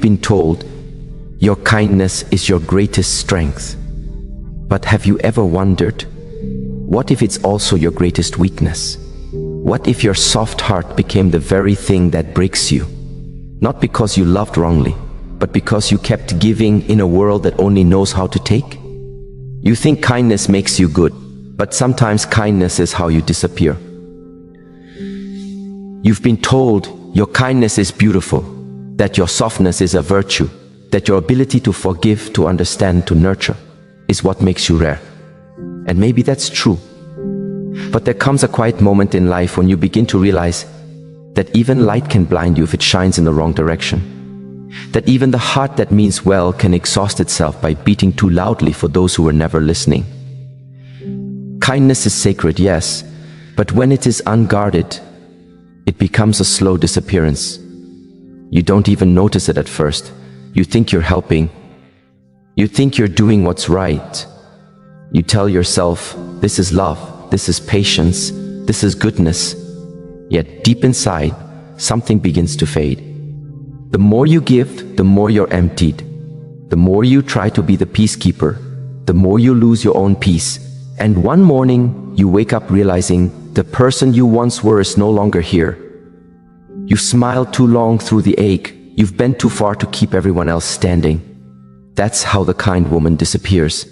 been told your kindness is your greatest strength. But have you ever wondered, what if it's also your greatest weakness? What if your soft heart became the very thing that breaks you? Not because you loved wrongly, but because you kept giving in a world that only knows how to take? You think kindness makes you good, but sometimes kindness is how you disappear. You've been told your kindness is beautiful, that your softness is a virtue, that your ability to forgive, to understand, to nurture is what makes you rare. And maybe that's true. But there comes a quiet moment in life when you begin to realize that even light can blind you if it shines in the wrong direction. That even the heart that means well can exhaust itself by beating too loudly for those who were never listening. Kindness is sacred, yes, but when it is unguarded, it becomes a slow disappearance. You don't even notice it at first. You think you're helping. You think you're doing what's right. You tell yourself, this is love, this is patience, this is goodness. Yet deep inside, something begins to fade. The more you give, the more you're emptied. The more you try to be the peacekeeper, the more you lose your own peace. And one morning, you wake up realizing the person you once were is no longer here. You smiled too long through the ache. You've bent too far to keep everyone else standing. That's how the kind woman disappears.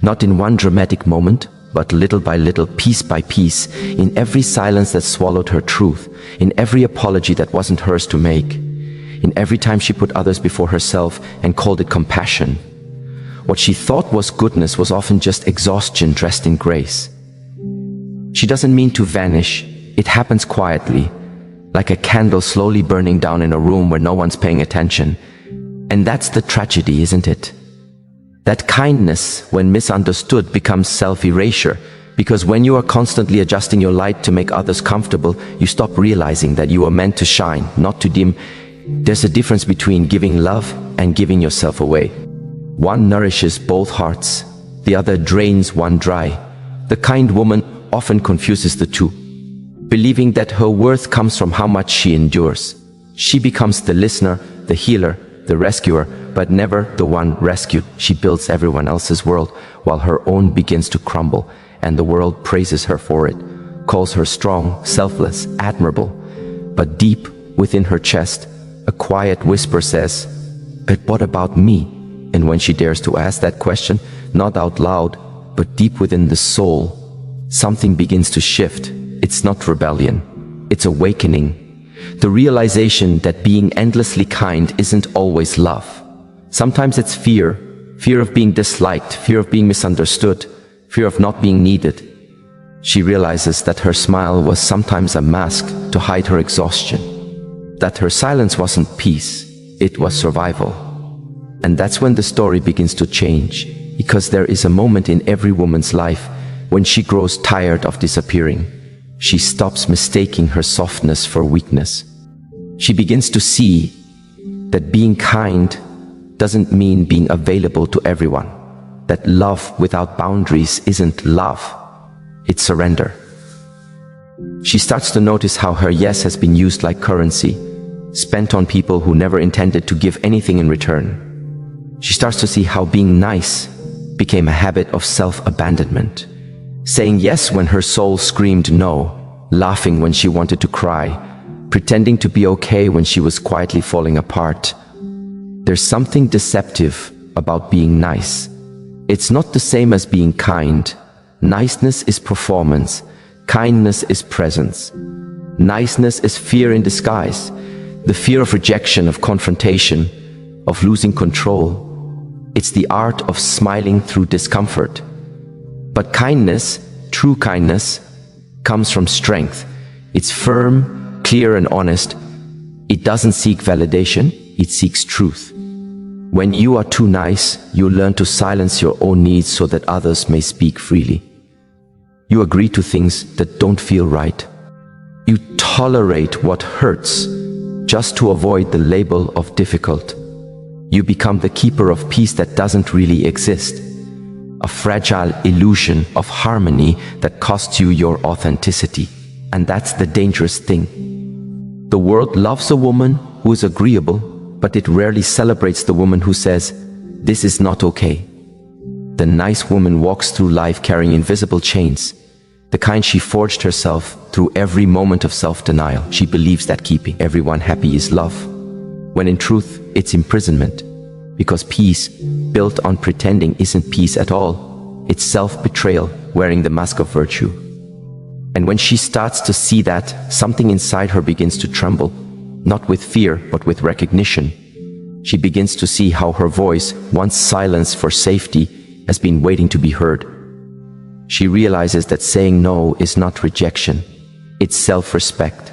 Not in one dramatic moment, but little by little, piece by piece, in every silence that swallowed her truth, in every apology that wasn't hers to make, in every time she put others before herself and called it compassion. What she thought was goodness was often just exhaustion dressed in grace. She doesn't mean to vanish. It happens quietly, like a candle slowly burning down in a room where no one's paying attention. And that's the tragedy, isn't it? That kindness, when misunderstood, becomes self-erasure, because when you are constantly adjusting your light to make others comfortable, you stop realizing that you are meant to shine, not to dim. There's a difference between giving love and giving yourself away. One nourishes both hearts, the other drains one dry. The kind woman often confuses the two, believing that her worth comes from how much she endures. She becomes the listener, the healer, the rescuer, but never the one rescued. She builds everyone else's world while her own begins to crumble, and the world praises her for it, calls her strong, selfless, admirable. But deep within her chest, a quiet whisper says, "But what about me?" And when she dares to ask that question, not out loud, but deep within the soul, something begins to shift. It's not rebellion, it's awakening. The realization that being endlessly kind isn't always love. Sometimes it's fear, fear of being disliked, fear of being misunderstood, fear of not being needed. She realizes that her smile was sometimes a mask to hide her exhaustion, that her silence wasn't peace, it was survival. And that's when the story begins to change, because there is a moment in every woman's life when she grows tired of disappearing. She stops mistaking her softness for weakness. She begins to see that being kind doesn't mean being available to everyone, that love without boundaries isn't love, it's surrender. She starts to notice how her yes has been used like currency, spent on people who never intended to give anything in return. She starts to see how being nice became a habit of self-abandonment, saying yes when her soul screamed no, laughing when she wanted to cry, pretending to be okay when she was quietly falling apart. There's something deceptive about being nice. It's not the same as being kind. Niceness is performance. Kindness is presence. Niceness is fear in disguise. The fear of rejection, of confrontation, of losing control. It's the art of smiling through discomfort. But kindness, true kindness, comes from strength. It's firm, clear and honest. It doesn't seek validation, it seeks truth. When you are too nice, you learn to silence your own needs so that others may speak freely. You agree to things that don't feel right. You tolerate what hurts just to avoid the label of difficult. You become the keeper of peace that doesn't really exist, a fragile illusion of harmony that costs you your authenticity. And that's the dangerous thing. The world loves a woman who is agreeable, but it rarely celebrates the woman who says, "This is not okay." The nice woman walks through life carrying invisible chains, the kind she forged herself through every moment of self-denial. She believes that keeping everyone happy is love, when in truth it's imprisonment, because peace built on pretending isn't peace at all. It's self-betrayal wearing the mask of virtue. And when she starts to see that, something inside her begins to tremble, not with fear, but with recognition. She begins to see how her voice, once silenced for safety, has been waiting to be heard. She realizes that saying no is not rejection, it's self-respect.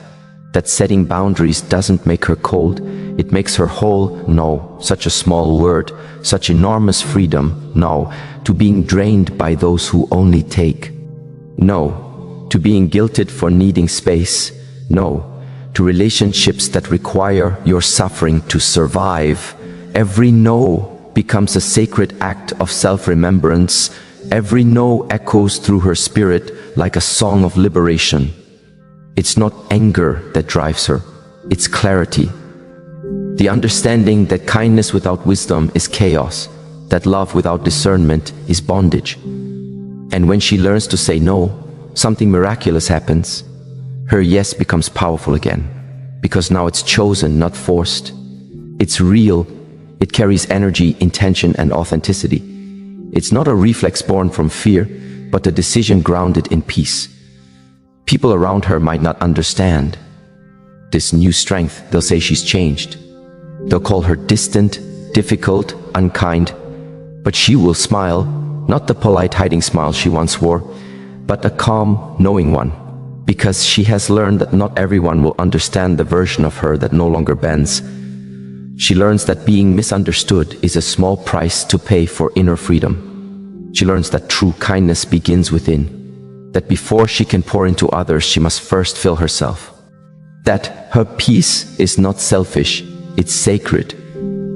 That setting boundaries doesn't make her cold, it makes her whole. No, such a small word, such enormous freedom. No, to being drained by those who only take. No, to being guilted for needing space. No, to relationships that require your suffering to survive. Every no becomes a sacred act of self-remembrance. Every no echoes through her spirit like a song of liberation. It's not anger that drives her, it's clarity. The understanding that kindness without wisdom is chaos, that love without discernment is bondage. And when she learns to say no, something miraculous happens. Her yes becomes powerful again, because now it's chosen, not forced. It's real, it carries energy, intention, and authenticity. It's not a reflex born from fear, but a decision grounded in peace. People around her might not understand this new strength. They'll say she's changed. They'll call her distant, difficult, unkind. But she will smile, not the polite hiding smile she once wore, but a calm, knowing one. Because she has learned that not everyone will understand the version of her that no longer bends. She learns that being misunderstood is a small price to pay for inner freedom. She learns that true kindness begins within. That before she can pour into others, she must first fill herself. That her peace is not selfish, it's sacred.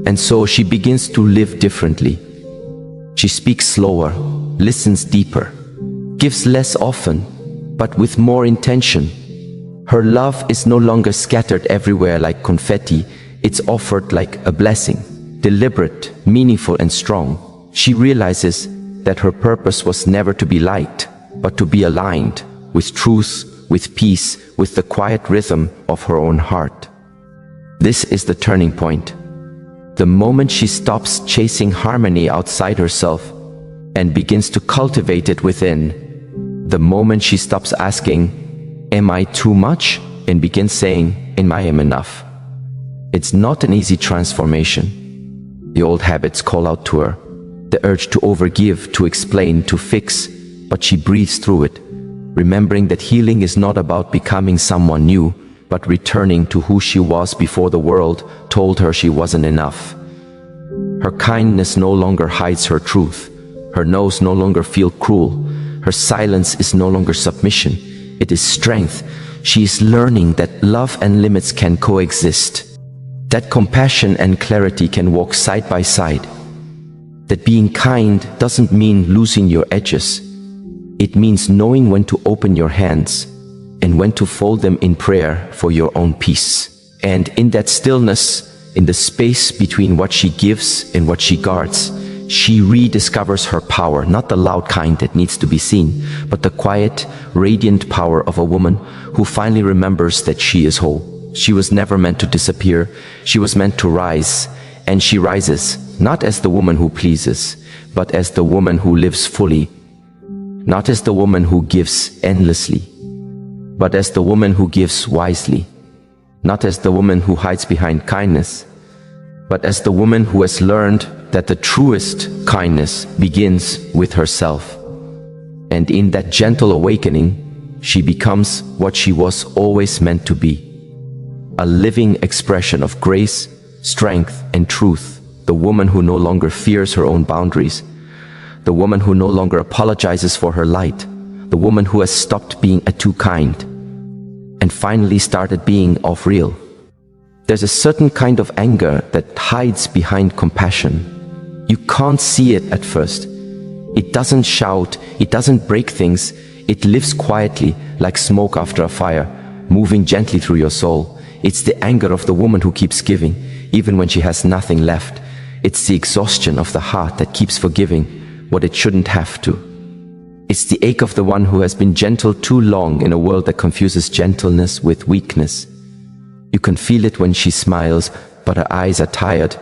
And so she begins to live differently. She speaks slower, listens deeper, gives less often, but with more intention. Her love is no longer scattered everywhere like confetti, it's offered like a blessing, deliberate, meaningful, and strong. She realizes that her purpose was never to be liked, but to be aligned with truth, with peace, with the quiet rhythm of her own heart. This is the turning point. The moment she stops chasing harmony outside herself and begins to cultivate it within. The moment she stops asking, "Am I too much?" and begins saying, "Am I enough?" It's not an easy transformation. The old habits call out to her, the urge to overgive, to explain, to fix, but she breathes through it, remembering that healing is not about becoming someone new, but returning to who she was before the world told her she wasn't enough. Her kindness no longer hides her truth. Her no's no longer feel cruel. Her silence is no longer submission. It is strength. She is learning that love and limits can coexist. That compassion and clarity can walk side by side. That being kind doesn't mean losing your edges. It means knowing when to open your hands and when to fold them in prayer for your own peace. And in that stillness, in the space between what she gives and what she guards, she rediscovers her power, not the loud kind that needs to be seen, but the quiet, radiant power of a woman who finally remembers that she is whole. She was never meant to disappear. She was meant to rise. And she rises, not as the woman who pleases, but as the woman who lives fully. Not as the woman who gives endlessly, but as the woman who gives wisely. Not as the woman who hides behind kindness, but as the woman who has learned that the truest kindness begins with herself. And in that gentle awakening, she becomes what she was always meant to be. A living expression of grace, strength, and truth. The woman who no longer fears her own boundaries. The woman who no longer apologizes for her light. The woman who has stopped being a too kind and finally started being of real. There's a certain kind of anger that hides behind compassion. You can't see it at first. It doesn't shout, it doesn't break things. It lives quietly like smoke after a fire, moving gently through your soul. It's the anger of the woman who keeps giving, even when she has nothing left. It's the exhaustion of the heart that keeps forgiving what it shouldn't have to. It's the ache of the one who has been gentle too long in a world that confuses gentleness with weakness. You can feel it when she smiles, but her eyes are tired.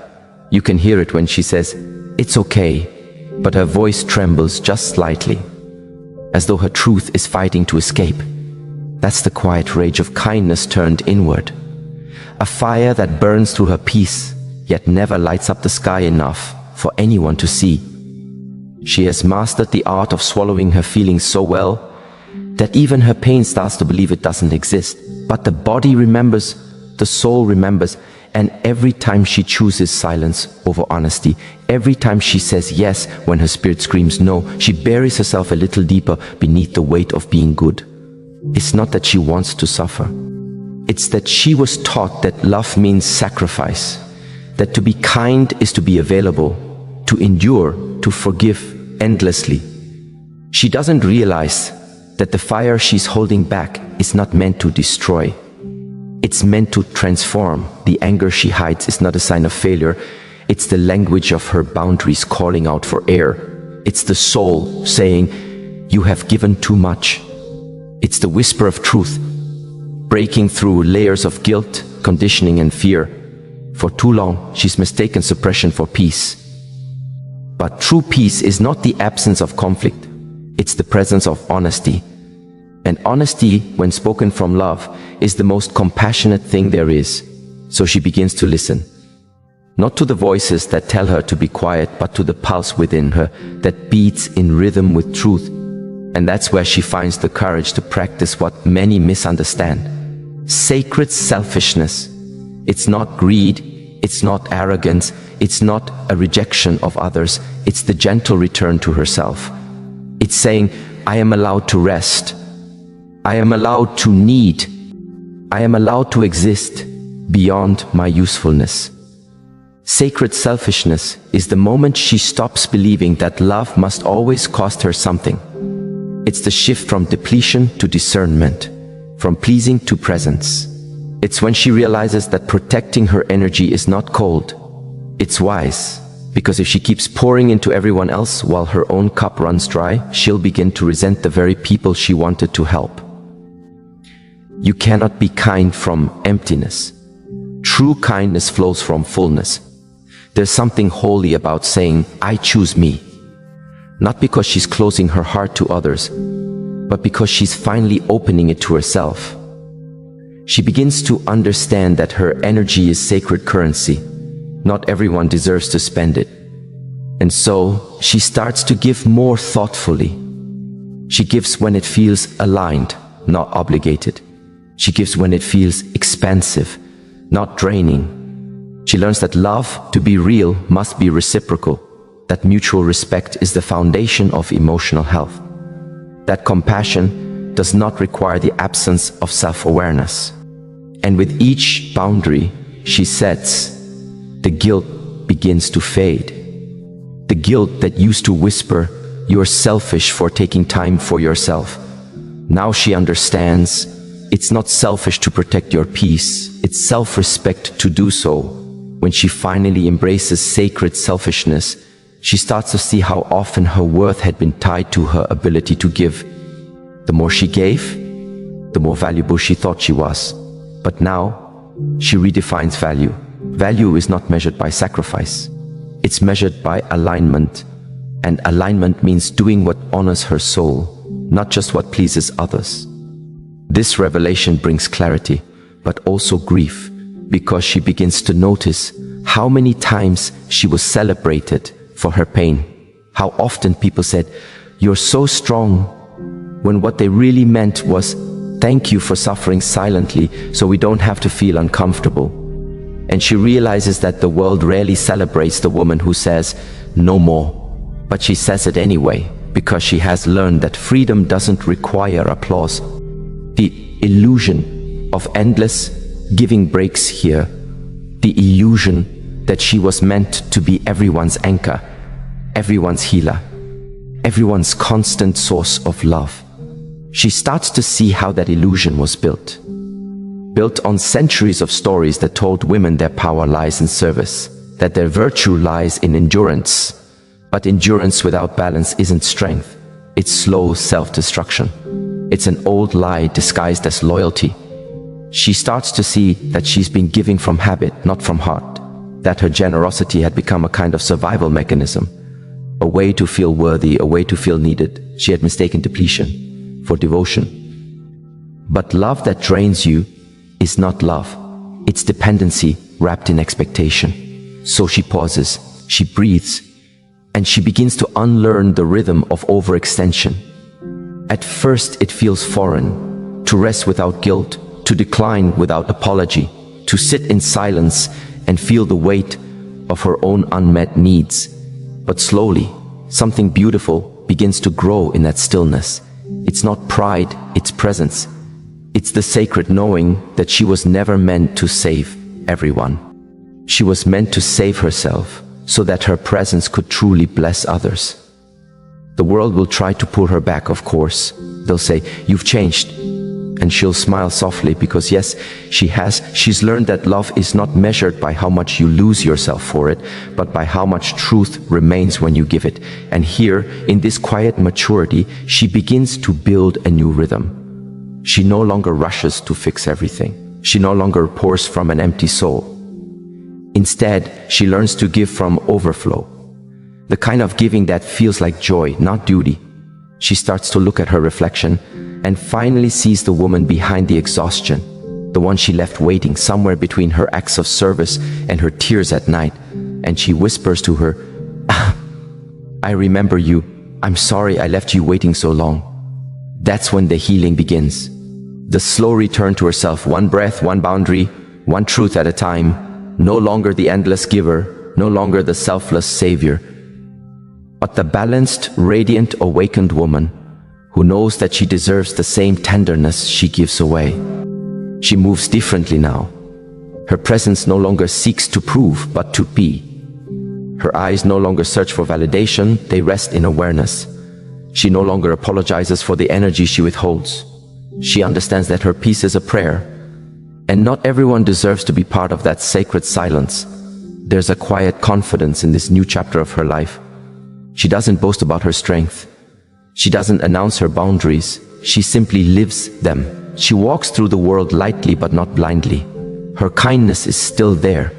You can hear it when she says, "It's okay," but her voice trembles just slightly, as though her truth is fighting to escape. That's the quiet rage of kindness turned inward. A fire that burns through her peace, yet never lights up the sky enough for anyone to see. She has mastered the art of swallowing her feelings so well that even her pain starts to believe it doesn't exist. But the body remembers, the soul remembers, and every time she chooses silence over honesty, every time she says yes when her spirit screams no, she buries herself a little deeper beneath the weight of being good. It's not that she wants to suffer. It's that she was taught that love means sacrifice, that to be kind is to be available, to endure, to forgive endlessly. She doesn't realize that the fire she's holding back is not meant to destroy. It's meant to transform. The anger she hides is not a sign of failure. It's the language of her boundaries calling out for air. It's the soul saying, "You have given too much." It's the whisper of truth, breaking through layers of guilt, conditioning, and fear. For too long, she's mistaken suppression for peace. But true peace is not the absence of conflict. It's the presence of honesty. And honesty, when spoken from love, is the most compassionate thing there is. So she begins to listen. Not to the voices that tell her to be quiet, but to the pulse within her that beats in rhythm with truth. And that's where she finds the courage to practice what many misunderstand. Sacred selfishness. It's not greed, it's not arrogance, it's not a rejection of others, it's the gentle return to herself. It's saying, I am allowed to rest. I am allowed to need. I am allowed to exist beyond my usefulness. Sacred selfishness is the moment she stops believing that love must always cost her something. It's the shift from depletion to discernment, from pleasing to presence. It's when she realizes that protecting her energy is not cold, it's wise. Because if she keeps pouring into everyone else while her own cup runs dry, she'll begin to resent the very people she wanted to help. You cannot be kind from emptiness. True kindness flows from fullness. There's something holy about saying, I choose me. Not because she's closing her heart to others, but because she's finally opening it to herself. She begins to understand that her energy is sacred currency. Not everyone deserves to spend it. And so, she starts to give more thoughtfully. She gives when it feels aligned, not obligated. She gives when it feels expansive, not draining. She learns that love, to be real, must be reciprocal. That mutual respect is the foundation of emotional health. That compassion does not require the absence of self-awareness. And with each boundary she sets, the guilt begins to fade. The guilt that used to whisper, "You're selfish for taking time for yourself." Now she understands, it's not selfish to protect your peace, it's self-respect to do so. When she finally embraces sacred selfishness, she starts to see how often her worth had been tied to her ability to give. The more she gave, the more valuable she thought she was. But now, she redefines value. Value is not measured by sacrifice. It's measured by alignment. And alignment means doing what honors her soul, not just what pleases others. This revelation brings clarity, but also grief, because she begins to notice how many times she was celebrated for her pain. How often people said, "You're so strong," when what they really meant was, "Thank you for suffering silently so we don't have to feel uncomfortable." And she realizes that the world rarely celebrates the woman who says, "No more." But she says it anyway, because she has learned that freedom doesn't require applause. The illusion of endless giving breaks here. The illusion that she was meant to be everyone's anchor, everyone's healer, everyone's constant source of love. She starts to see how that illusion was built. built on centuries of stories that told women their power lies in service, that their virtue lies in endurance. But endurance without balance isn't strength. It's slow self-destruction. It's an old lie disguised as loyalty. She starts to see that she's been giving from habit, not from heart. That her generosity had become a kind of survival mechanism. A way to feel worthy, a way to feel needed. She had mistaken depletion for devotion. But love that drains you is not love. It's dependency wrapped in expectation. So she pauses, she breathes, and she begins to unlearn the rhythm of overextension. At first it feels foreign, to rest without guilt, to decline without apology, to sit in silence and feel the weight of her own unmet needs. But slowly, something beautiful begins to grow in that stillness. It's not pride, it's presence. It's the sacred knowing that she was never meant to save everyone. She was meant to save herself, so that her presence could truly bless others. The world will try to pull her back, of course. They'll say, "You've changed." And she'll smile softly because yes, she has. She's learned that love is not measured by how much you lose yourself for it, but by how much truth remains when you give it. And here, in this quiet maturity, she begins to build a new rhythm. She no longer rushes to fix everything. She no longer pours from an empty soul. Instead, she learns to give from overflow. The kind of giving that feels like joy, not duty. She starts to look at her reflection and finally sees the woman behind the exhaustion, the one she left waiting somewhere between her acts of service and her tears at night. And she whispers to her, "I remember you. I'm sorry I left you waiting so long." That's when the healing begins. The slow return to herself, one breath, one boundary, one truth at a time. No longer the endless giver, no longer the selfless savior, but the balanced, radiant, awakened woman who knows that she deserves the same tenderness she gives away. She moves differently now. Her presence no longer seeks to prove, but to be. Her eyes no longer search for validation, they rest in awareness. She no longer apologizes for the energy she withholds. She understands that her peace is a prayer, and not everyone deserves to be part of that sacred silence. There's a quiet confidence in this new chapter of her life. She doesn't boast about her strength. She doesn't announce her boundaries. She simply lives them. She walks through the world lightly but not blindly. Her kindness is still there,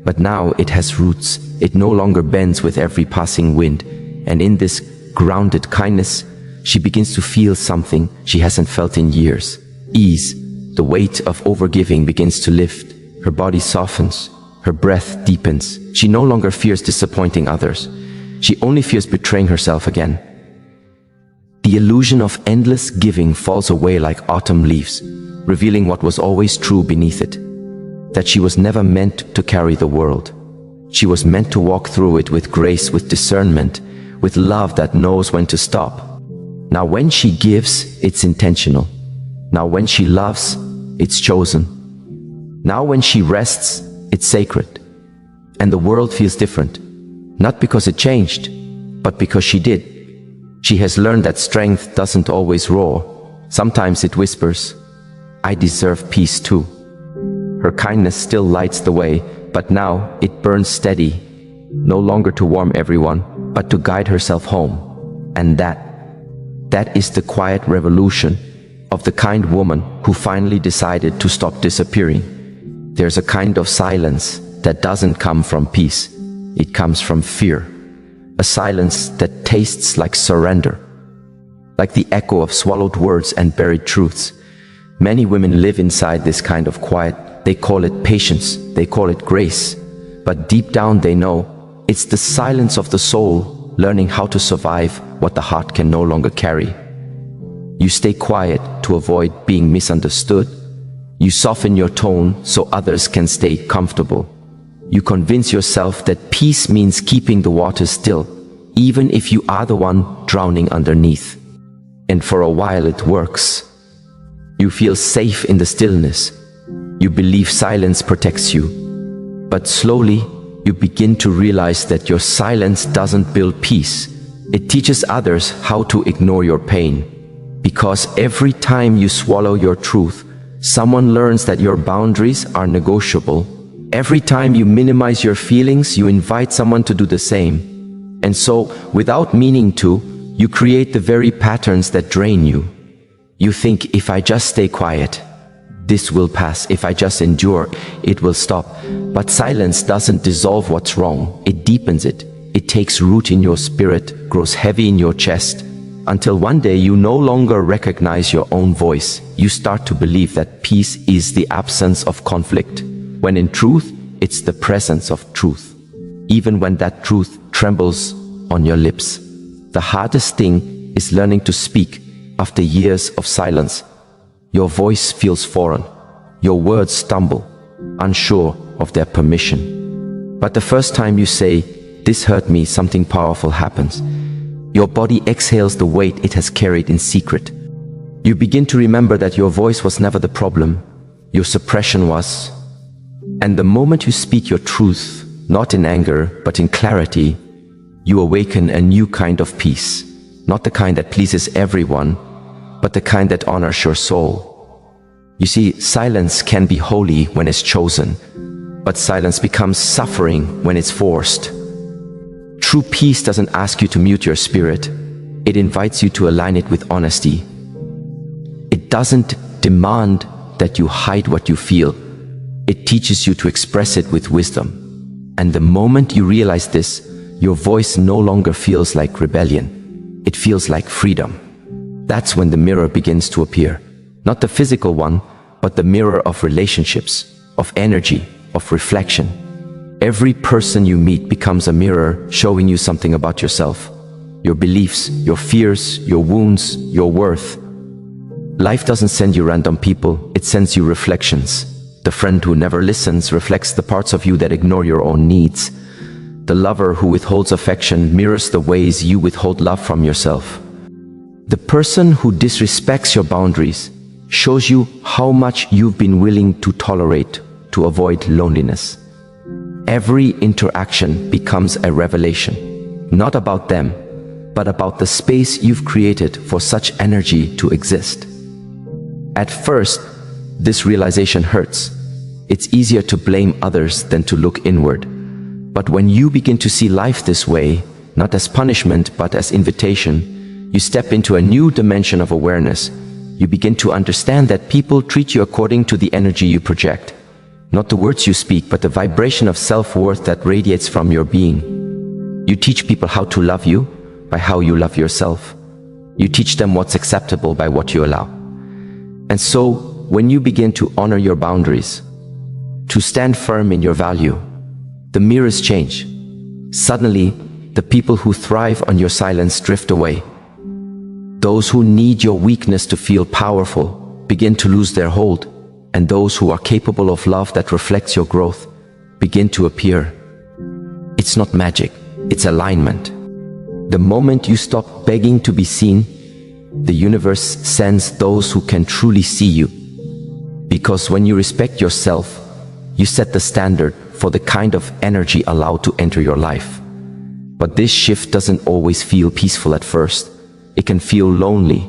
but now it has roots. It no longer bends with every passing wind. And in this grounded kindness, she begins to feel something she hasn't felt in years. Ease. The weight of overgiving begins to lift. Her body softens. Her breath deepens. She no longer fears disappointing others. She only fears betraying herself again. The illusion of endless giving falls away like autumn leaves, revealing what was always true beneath it. That she was never meant to carry the world. She was meant to walk through it with grace, with discernment, with love that knows when to stop. Now when she gives, it's intentional. Now when she loves, it's chosen. Now when she rests, it's sacred. And the world feels different. Not because it changed, but because she did. She has learned that strength doesn't always roar. Sometimes it whispers, "I deserve peace too." Her kindness still lights the way, but now it burns steady, no longer to warm everyone, but to guide herself home. And that is the quiet revolution of the kind woman who finally decided to stop disappearing. There's a kind of silence that doesn't come from peace. It comes from fear. A silence that tastes like surrender, like the echo of swallowed words and buried truths. Many women live inside this kind of quiet. They call it patience, they call it grace. But deep down they know it's the silence of the soul, learning how to survive what the heart can no longer carry. You stay quiet to avoid being misunderstood. You soften your tone so others can stay comfortable. You convince yourself that peace means keeping the water still, even if you are the one drowning underneath. And for a while it works. You feel safe in the stillness. You believe silence protects you. But slowly, you begin to realize that your silence doesn't build peace. It teaches others how to ignore your pain. Because every time you swallow your truth, Someone learns that your boundaries are negotiable. Every time you minimize your feelings, you invite someone to do the same. And so, without meaning to, you create the very patterns that drain you. You think, if I just stay quiet, this will pass. If I just endure, it will stop. But silence doesn't dissolve what's wrong. It deepens it. It takes root in your spirit, grows heavy in your chest, until one day you no longer recognize your own voice. You start to believe that peace is the absence of conflict, when in truth, it's the presence of truth. Even when that truth trembles on your lips. The hardest thing is learning to speak after years of silence. Your voice feels foreign. Your words stumble, unsure of their permission. But the first time you say, "This hurt me," something powerful happens. Your body exhales the weight it has carried in secret. You begin to remember that your voice was never the problem. Your suppression was. And the moment you speak your truth, not in anger, but in clarity, you awaken a new kind of peace. Not the kind that pleases everyone, but the kind that honors your soul. You see, silence can be holy when it's chosen, but silence becomes suffering when it's forced. True peace doesn't ask you to mute your spirit. It invites you to align it with honesty. It doesn't demand that you hide what you feel. It teaches you to express it with wisdom. And the moment you realize this, your voice no longer feels like rebellion. It feels like freedom. That's when the mirror begins to appear. Not the physical one, but the mirror of relationships, of energy, of reflection. Every person you meet becomes a mirror showing you something about yourself. Your beliefs, your fears, your wounds, your worth. Life doesn't send you random people, it sends you reflections. The friend who never listens reflects the parts of you that ignore your own needs. The lover who withholds affection mirrors the ways you withhold love from yourself. The person who disrespects your boundaries shows you how much you've been willing to tolerate to avoid loneliness. Every interaction becomes a revelation, not about them, but about the space you've created for such energy to exist. At first, this realization hurts. It's easier to blame others than to look inward. But when you begin to see life this way, not as punishment but as invitation, you step into a new dimension of awareness. You begin to understand that people treat you according to the energy you project. Not the words you speak, but the vibration of self-worth that radiates from your being. You teach people how to love you by how you love yourself. You teach them what's acceptable by what you allow. And so, when you begin to honor your boundaries, to stand firm in your value, the mirrors change. Suddenly, the people who thrive on your silence drift away. Those who need your weakness to feel powerful begin to lose their hold. And those who are capable of love that reflects your growth begin to appear. It's not magic, it's alignment. The moment you stop begging to be seen, the universe sends those who can truly see you. Because when you respect yourself, you set the standard for the kind of energy allowed to enter your life. But this shift doesn't always feel peaceful at first. It can feel lonely,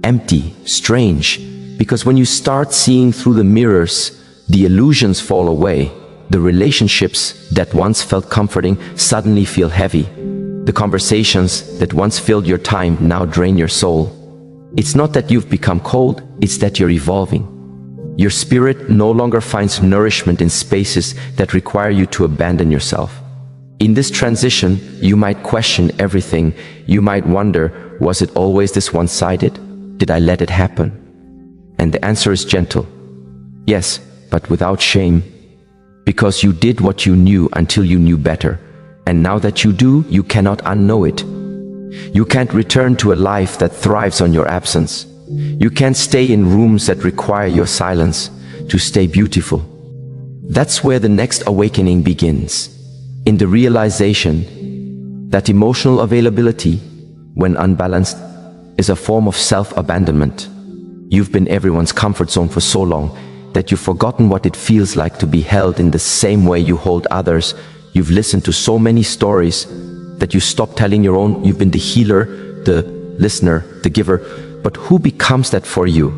empty, strange. Because when you start seeing through the mirrors, the illusions fall away. The relationships that once felt comforting suddenly feel heavy. The conversations that once filled your time now drain your soul. It's not that you've become cold, it's that you're evolving. Your spirit no longer finds nourishment in spaces that require you to abandon yourself. In this transition, you might question everything. You might wonder, was it always this one-sided? Did I let it happen? And the answer is gentle. Yes, but without shame. Because you did what you knew until you knew better. And now that you do, you cannot unknow it. You can't return to a life that thrives on your absence. You can't stay in rooms that require your silence to stay beautiful. That's where the next awakening begins. In the realization that emotional availability, when unbalanced, is a form of self-abandonment. You've been everyone's comfort zone for so long that you've forgotten what it feels like to be held in the same way you hold others. You've listened to so many stories that you stopped telling your own. You've been the healer, the listener, the giver. But who becomes that for you?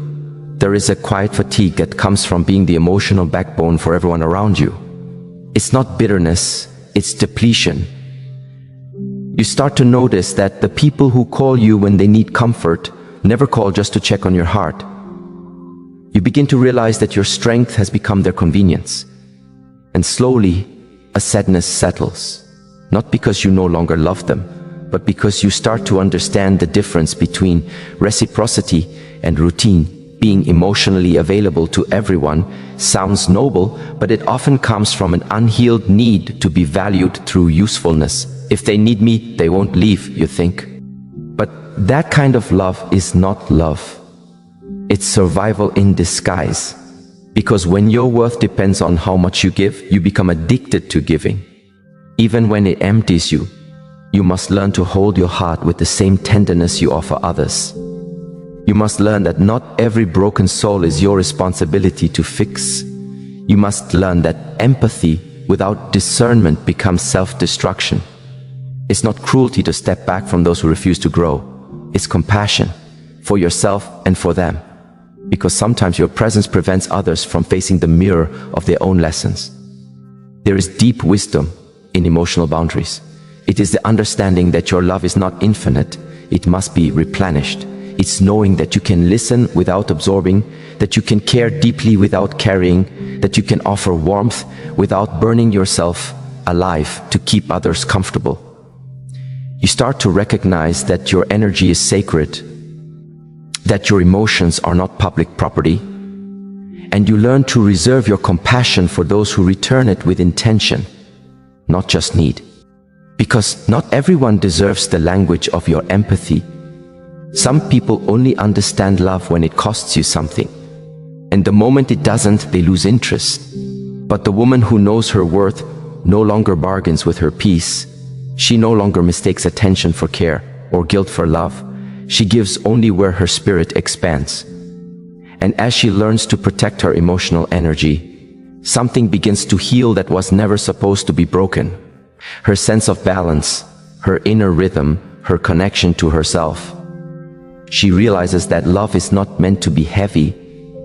There is a quiet fatigue that comes from being the emotional backbone for everyone around you. It's not bitterness, it's depletion. You start to notice that the people who call you when they need comfort never call just to check on your heart. You begin to realize that your strength has become their convenience. And slowly, a sadness settles. Not because you no longer love them, but because you start to understand the difference between reciprocity and routine. Being emotionally available to everyone sounds noble, but it often comes from an unhealed need to be valued through usefulness. If they need me, they won't leave, you think. But that kind of love is not love. It's survival in disguise. Because when your worth depends on how much you give, you become addicted to giving. Even when it empties you, you must learn to hold your heart with the same tenderness you offer others. You must learn that not every broken soul is your responsibility to fix. You must learn that empathy without discernment becomes self-destruction. It's not cruelty to step back from those who refuse to grow. It's compassion for yourself and for them. Because sometimes your presence prevents others from facing the mirror of their own lessons. There is deep wisdom in emotional boundaries. It is the understanding that your love is not infinite. It must be replenished. It's knowing that you can listen without absorbing, that you can care deeply without carrying, that you can offer warmth without burning yourself alive to keep others comfortable. You start to recognize that your energy is sacred, that your emotions are not public property, and you learn to reserve your compassion for those who return it with intention, not just need. Because not everyone deserves the language of your empathy. Some people only understand love when it costs you something, and the moment it doesn't, they lose interest. But the woman who knows her worth no longer bargains with her peace. She no longer mistakes attention for care or guilt for love. She gives only where her spirit expands. And as she learns to protect her emotional energy, something begins to heal that was never supposed to be broken. Her sense of balance, her inner rhythm, her connection to herself. She realizes that love is not meant to be heavy.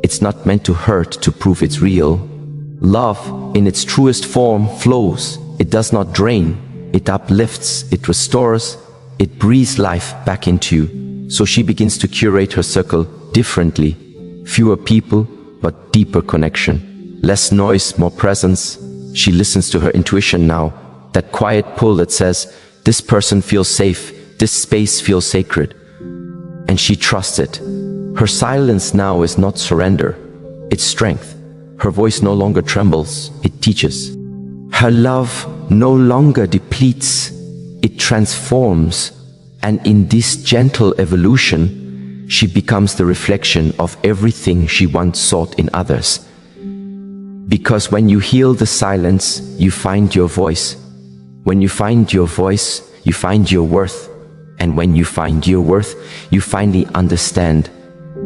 It's not meant to hurt to prove it's real. Love, in its truest form, flows. It does not drain. It uplifts, it restores, it breathes life back into you. So she begins to curate her circle differently. Fewer people, but deeper connection. Less noise, more presence. She listens to her intuition now. That quiet pull that says, this person feels safe, this space feels sacred. And she trusts it. Her silence now is not surrender, it's strength. Her voice no longer trembles, it teaches. Her love no longer depletes, it transforms. And in this gentle evolution, she becomes the reflection of everything she once sought in others. Because when you heal the silence, you find your voice. When you find your voice, you find your worth. And when you find your worth, you finally understand.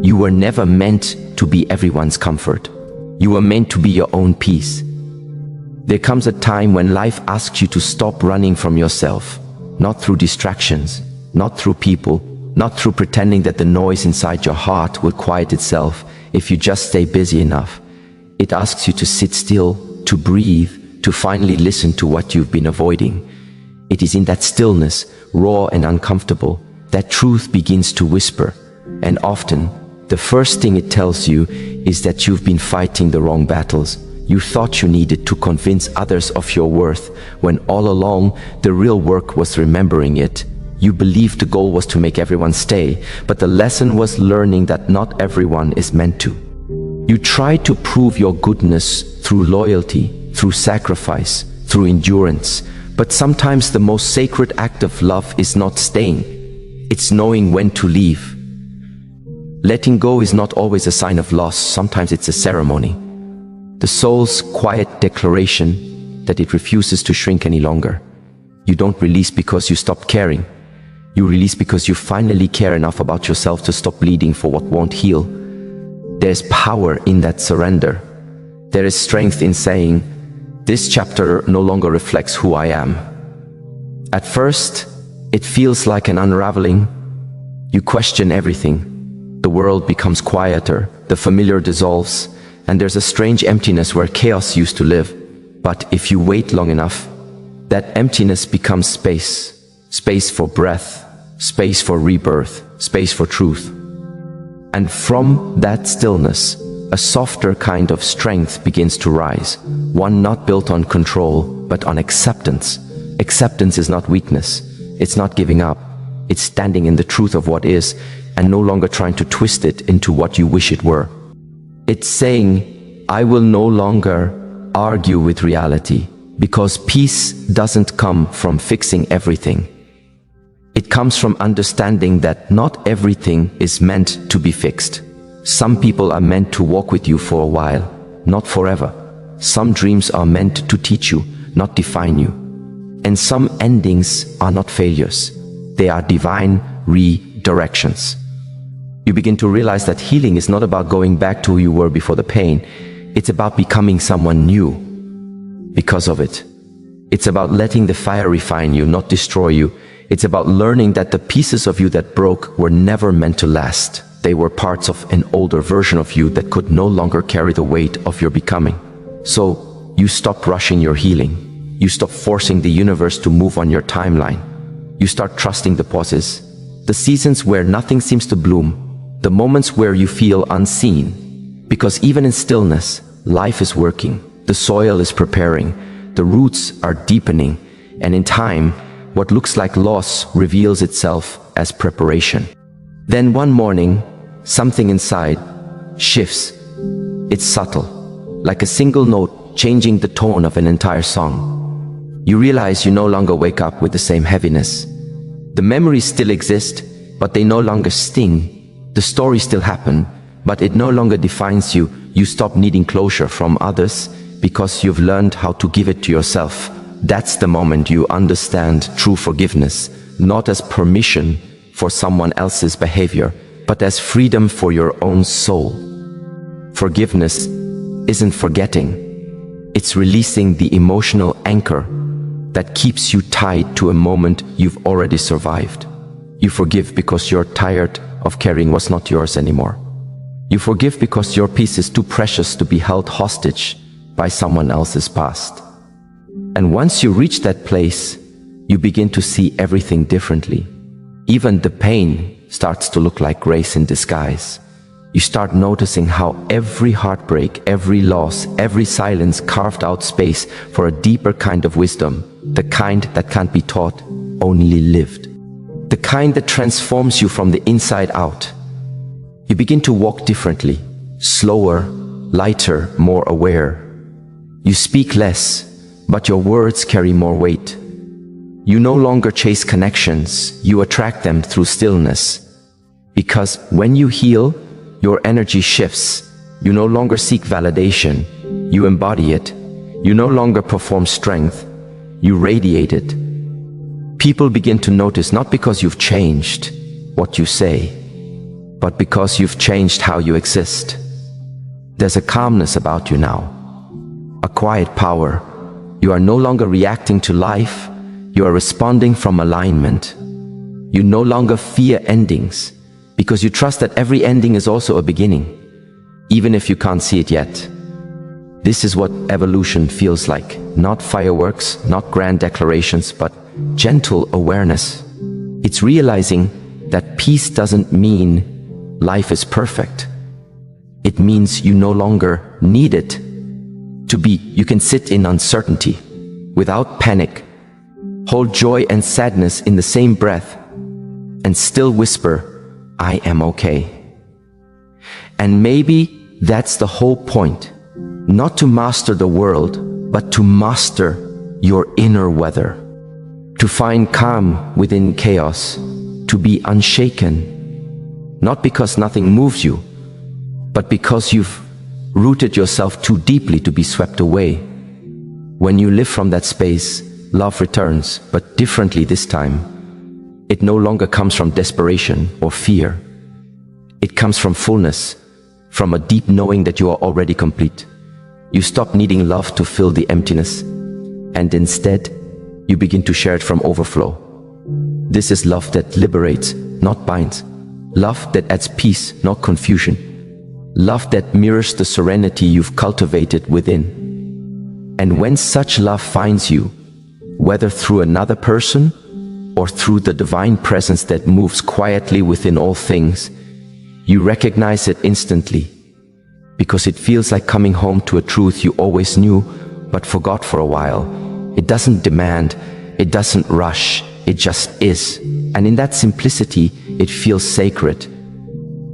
You were never meant to be everyone's comfort. You were meant to be your own peace. There comes a time when life asks you to stop running from yourself. Not through distractions, not through people, not through pretending that the noise inside your heart will quiet itself if you just stay busy enough. It asks you to sit still, to breathe, to finally listen to what you've been avoiding. It is in that stillness, raw and uncomfortable, that truth begins to whisper. And often, the first thing it tells you is that you've been fighting the wrong battles. You thought you needed to convince others of your worth, when all along, the real work was remembering it. You believed the goal was to make everyone stay, but the lesson was learning that not everyone is meant to. You tried to prove your goodness through loyalty, through sacrifice, through endurance. But sometimes the most sacred act of love is not staying. It's knowing when to leave. Letting go is not always a sign of loss. Sometimes it's a ceremony. The soul's quiet declaration that it refuses to shrink any longer. You don't release because you stopped caring. You release because you finally care enough about yourself to stop bleeding for what won't heal. There's power in that surrender. There is strength in saying, this chapter no longer reflects who I am. At first, it feels like an unraveling. You question everything. The world becomes quieter, the familiar dissolves, and there's a strange emptiness where chaos used to live. But if you wait long enough, that emptiness becomes space. Space for breath, space for rebirth, space for truth. And from that stillness, a softer kind of strength begins to rise, one not built on control, but on acceptance. Acceptance is not weakness, it's not giving up, it's standing in the truth of what is, and no longer trying to twist it into what you wish it were. It's saying, I will no longer argue with reality, because peace doesn't come from fixing everything. It comes from understanding that not everything is meant to be fixed. Some people are meant to walk with you for a while, not forever. Some dreams are meant to teach you, not define you. And some endings are not failures. They are divine redirections. You begin to realize that healing is not about going back to who you were before the pain. It's about becoming someone new because of it. It's about letting the fire refine you, not destroy you. It's about learning that the pieces of you that broke were never meant to last. They were parts of an older version of you that could no longer carry the weight of your becoming. So you stop rushing your healing. You stop forcing the universe to move on your timeline. You start trusting the pauses, the seasons where nothing seems to bloom, the moments where you feel unseen. Because even in stillness, life is working, the soil is preparing, the roots are deepening, and in time, what looks like loss reveals itself as preparation. Then one morning, something inside shifts. It's subtle, like a single note changing the tone of an entire song. You realize you no longer wake up with the same heaviness. The memories still exist, but they no longer sting. The stories still happen, but it no longer defines you. You stop needing closure from others because you've learned how to give it to yourself. That's the moment you understand true forgiveness, not as permission for someone else's behavior, but as freedom for your own soul. Forgiveness isn't forgetting. It's releasing the emotional anchor that keeps you tied to a moment you've already survived. You forgive because you're tired of carrying what's not yours anymore. You forgive because your peace is too precious to be held hostage by someone else's past. And once you reach that place, you begin to see everything differently. Even the pain starts to look like grace in disguise. You start noticing how every heartbreak, every loss, every silence carved out space for a deeper kind of wisdom, the kind that can't be taught, only lived. The kind that transforms you from the inside out. You begin to walk differently, slower, lighter, more aware. You speak less, but your words carry more weight. You no longer chase connections, you attract them through stillness. Because when you heal, your energy shifts. You no longer seek validation, you embody it. You no longer perform strength, you radiate it. People begin to notice not because you've changed what you say, but because you've changed how you exist. There's a calmness about you now, a quiet power. You are no longer reacting to life, you are responding from alignment. You no longer fear endings, because you trust that every ending is also a beginning, even if you can't see it yet. This is what evolution feels like. Not fireworks, not grand declarations, but gentle awareness. It's realizing that peace doesn't mean life is perfect. It means you no longer need it to be. You can sit in uncertainty without panic, hold joy and sadness in the same breath, and still whisper, I am okay. And maybe that's the whole point. Not to master the world, but to master your inner weather. To find calm within chaos, to be unshaken. Not because nothing moves you, but because you've rooted yourself too deeply to be swept away. When you live from that space, love returns, but differently this time. It no longer comes from desperation or fear. It comes from fullness, from a deep knowing that you are already complete. You stop needing love to fill the emptiness, and instead, you begin to share it from overflow. This is love that liberates, not binds. Love that adds peace, not confusion. Love that mirrors the serenity you've cultivated within. And when such love finds you, whether through another person or through the divine presence that moves quietly within all things, you recognize it instantly, because it feels like coming home to a truth you always knew but forgot for a while. It doesn't demand, it doesn't rush, it just is. And in that simplicity, it feels sacred.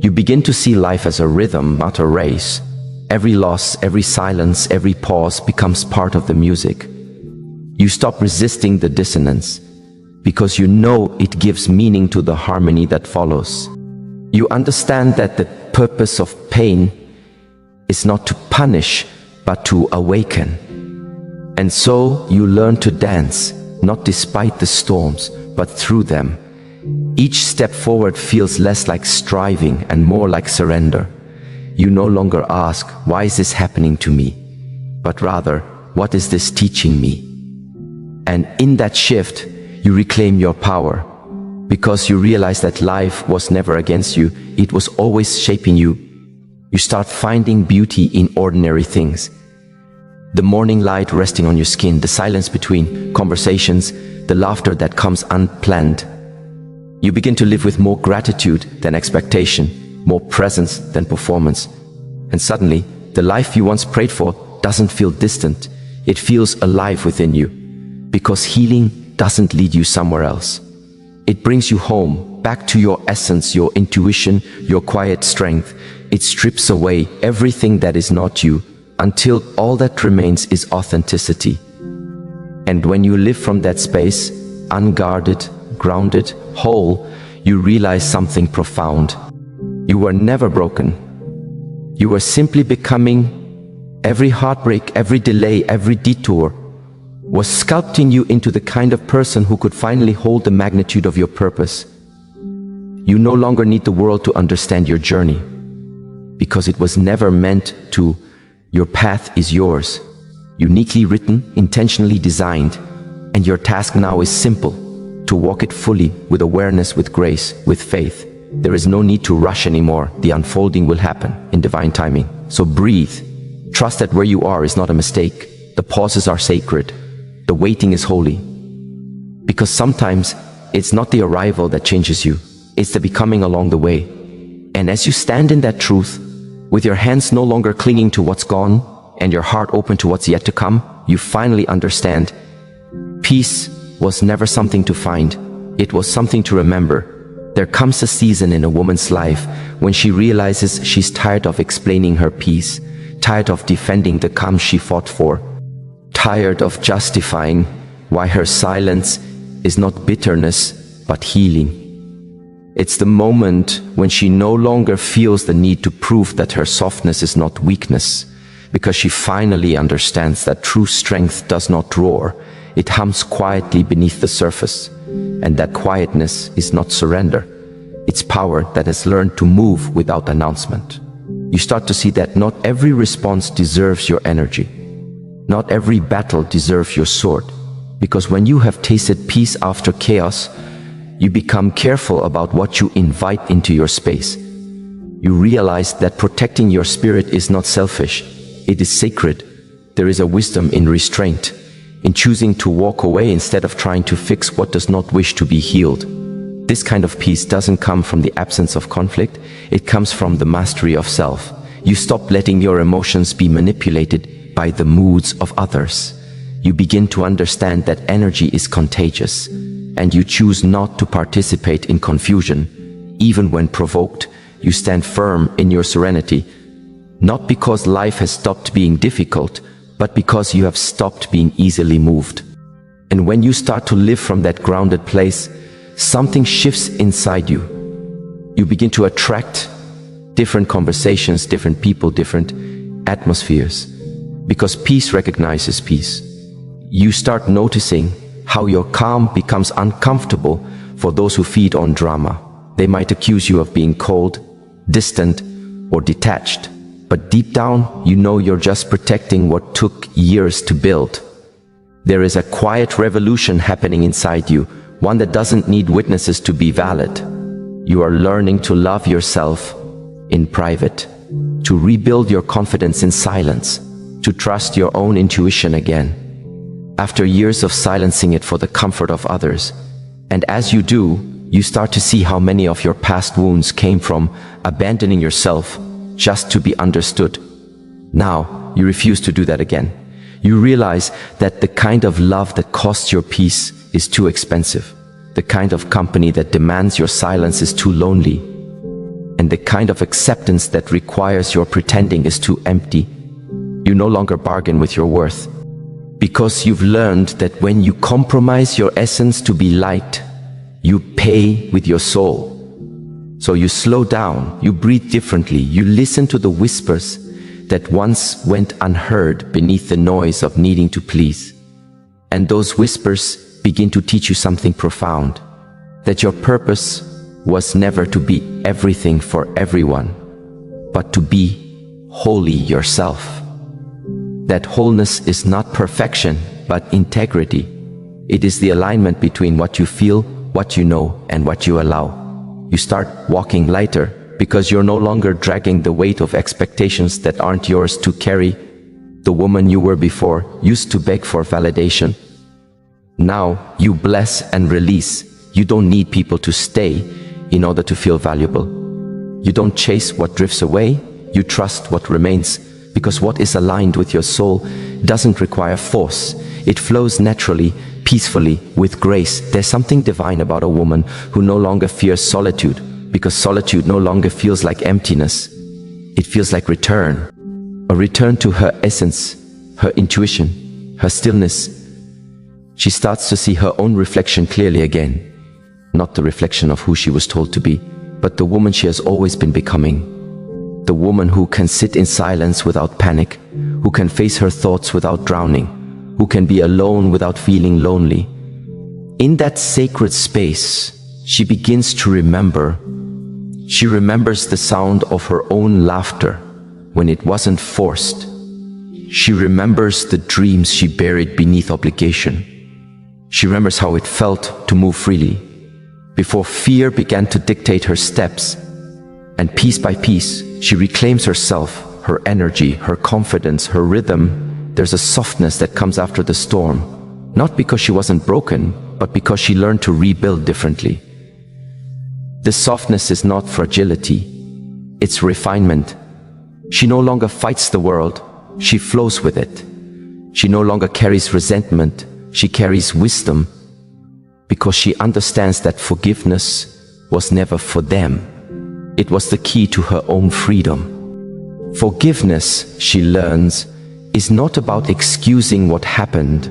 You begin to see life as a rhythm, not a race. Every loss, every silence, every pause becomes part of the music. You stop resisting the dissonance, because you know it gives meaning to the harmony that follows. You understand that the purpose of pain is not to punish, but to awaken. And so you learn to dance, not despite the storms, but through them. Each step forward feels less like striving and more like surrender. You no longer ask, why is this happening to me? But rather, what is this teaching me? And in that shift, you reclaim your power, because you realize that life was never against you, it was always shaping you. You start finding beauty in ordinary things. The morning light resting on your skin, the silence between conversations, the laughter that comes unplanned. You begin to live with more gratitude than expectation, more presence than performance. And suddenly, the life you once prayed for doesn't feel distant. It feels alive within you, because healing doesn't lead you somewhere else. It brings you home, back to your essence, your intuition, your quiet strength. It strips away everything that is not you, until all that remains is authenticity. And when you live from that space, unguarded, grounded, whole, you realize something profound. You were never broken. You were simply becoming. Every heartbreak, every delay, every detour was sculpting you into the kind of person who could finally hold the magnitude of your purpose. You no longer need the world to understand your journey, because it was never meant to. Your path is yours, uniquely written, intentionally designed, and your task now is simple: to walk it fully, with awareness, with grace, with faith. There is no need to rush anymore. The unfolding will happen in divine timing. So breathe. Trust that where you are is not a mistake. The pauses are sacred. The waiting is holy. Because sometimes it's not the arrival that changes you, it's the becoming along the way. And as you stand in that truth, with your hands no longer clinging to what's gone and your heart open to what's yet to come, you finally understand. Peace was never something to find. It was something to remember. There comes a season in a woman's life when she realizes she's tired of explaining her peace, tired of defending the calm she fought for, tired of justifying why her silence is not bitterness but healing. It's the moment when she no longer feels the need to prove that her softness is not weakness, because she finally understands that true strength does not roar, it hums quietly beneath the surface, and that quietness is not surrender, it's power that has learned to move without announcement. You start to see that not every response deserves your energy, not every battle deserves your sword, because when you have tasted peace after chaos, you become careful about what you invite into your space. You realize that protecting your spirit is not selfish, it is sacred. There is a wisdom in restraint, in choosing to walk away instead of trying to fix what does not wish to be healed. This kind of peace doesn't come from the absence of conflict, it comes from the mastery of self. You stop letting your emotions be manipulated by the moods of others. You begin to understand that energy is contagious, and you choose not to participate in confusion. Even when provoked, you stand firm in your serenity, not because life has stopped being difficult, but because you have stopped being easily moved. And when you start to live from that grounded place, something shifts inside you. You begin to attract different conversations, different people, different atmospheres, because peace recognizes peace. You start noticing how your calm becomes uncomfortable for those who feed on drama. They might accuse you of being cold, distant, or detached. But deep down, you know you're just protecting what took years to build. There is a quiet revolution happening inside you, one that doesn't need witnesses to be valid. You are learning to love yourself in private, to rebuild your confidence in silence, to trust your own intuition again, after years of silencing it for the comfort of others. And as you do, you start to see how many of your past wounds came from abandoning yourself just to be understood. Now, you refuse to do that again. You realize that the kind of love that costs your peace is too expensive. The kind of company that demands your silence is too lonely. And the kind of acceptance that requires your pretending is too empty. You no longer bargain with your worth, because you've learned that when you compromise your essence to be light, you pay with your soul. So you slow down, you breathe differently, you listen to the whispers that once went unheard beneath the noise of needing to please. And those whispers begin to teach you something profound, that your purpose was never to be everything for everyone, but to be wholly yourself. That wholeness is not perfection, but integrity. It is the alignment between what you feel, what you know, and what you allow. You start walking lighter because you're no longer dragging the weight of expectations that aren't yours to carry. The woman you were before used to beg for validation. Now you bless and release. You don't need people to stay in order to feel valuable. You don't chase what drifts away. You trust what remains, because what is aligned with your soul doesn't require force. It flows naturally, peacefully, with grace. There's something divine about a woman who no longer fears solitude, because solitude no longer feels like emptiness. It feels like return. A return to her essence, her intuition, her stillness. She starts to see her own reflection clearly again. Not the reflection of who she was told to be, but the woman she has always been becoming. The woman who can sit in silence without panic, who can face her thoughts without drowning, who can be alone without feeling lonely. In that sacred space, she begins to remember. She remembers the sound of her own laughter when it wasn't forced. She remembers the dreams she buried beneath obligation. She remembers how it felt to move freely, before fear began to dictate her steps. And piece by piece, she reclaims herself, her energy, her confidence, her rhythm. There's a softness that comes after the storm, not because she wasn't broken, but because she learned to rebuild differently. This softness is not fragility, it's refinement. She no longer fights the world, she flows with it. She no longer carries resentment, she carries wisdom, because she understands that forgiveness was never for them. It was the key to her own freedom. Forgiveness, she learns, is not about excusing what happened.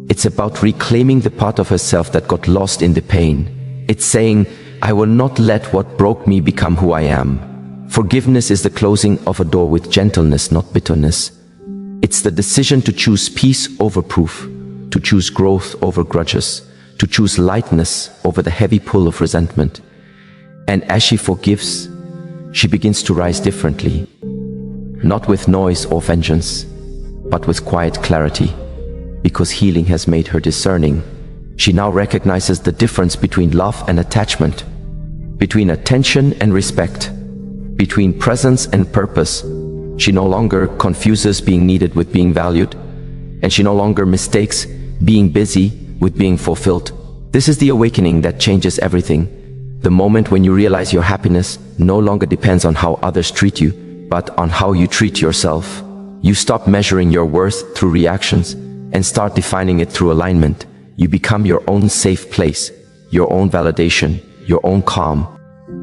It's about reclaiming the part of herself that got lost in the pain. It's saying, I will not let what broke me become who I am. Forgiveness is the closing of a door with gentleness, not bitterness. It's the decision to choose peace over proof, to choose growth over grudges, to choose lightness over the heavy pull of resentment. And as she forgives, she begins to rise differently, not with noise or vengeance, but with quiet clarity. Because healing has made her discerning, she now recognizes the difference between love and attachment, between attention and respect, between presence and purpose. She no longer confuses being needed with being valued, and she no longer mistakes being busy with being fulfilled. This is the awakening that changes everything. The moment when you realize your happiness no longer depends on how others treat you, but on how you treat yourself. You stop measuring your worth through reactions and start defining it through alignment. You become your own safe place, your own validation, your own calm.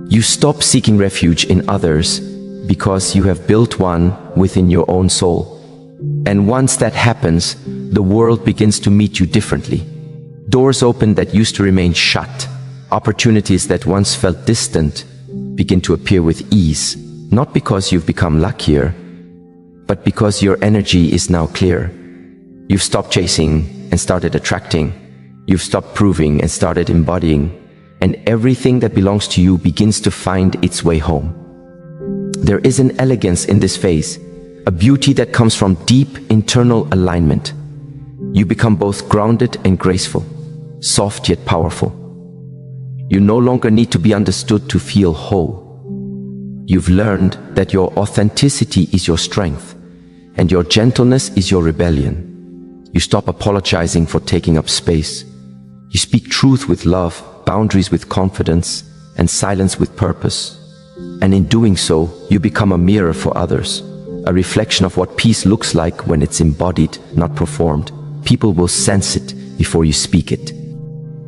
You stop seeking refuge in others because you have built one within your own soul. And once that happens, the world begins to meet you differently. Doors open that used to remain shut. Opportunities that once felt distant begin to appear with ease, not because you've become luckier, but because your energy is now clear. You've stopped chasing and started attracting. You've stopped proving and started embodying. And everything that belongs to you begins to find its way home. There is an elegance in this phase, a beauty that comes from deep internal alignment. You become both grounded and graceful, soft yet powerful. You no longer need to be understood to feel whole. You've learned that your authenticity is your strength, and your gentleness is your rebellion. You stop apologizing for taking up space. You speak truth with love, boundaries with confidence, and silence with purpose. And in doing so, you become a mirror for others, a reflection of what peace looks like when it's embodied, not performed. People will sense it before you speak it.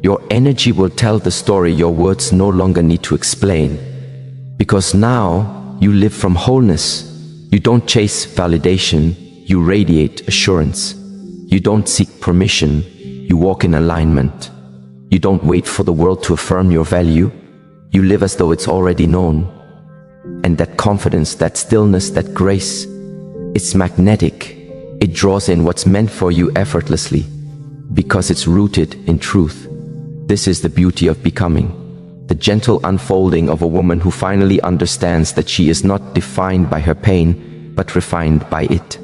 Your energy will tell the story your words no longer need to explain. Because now you live from wholeness. You don't chase validation, you radiate assurance. You don't seek permission, you walk in alignment. You don't wait for the world to affirm your value. You live as though it's already known. And that confidence, that stillness, that grace, it's magnetic. It draws in what's meant for you effortlessly, because it's rooted in truth. This is the beauty of becoming, the gentle unfolding of a woman who finally understands that she is not defined by her pain, but refined by it.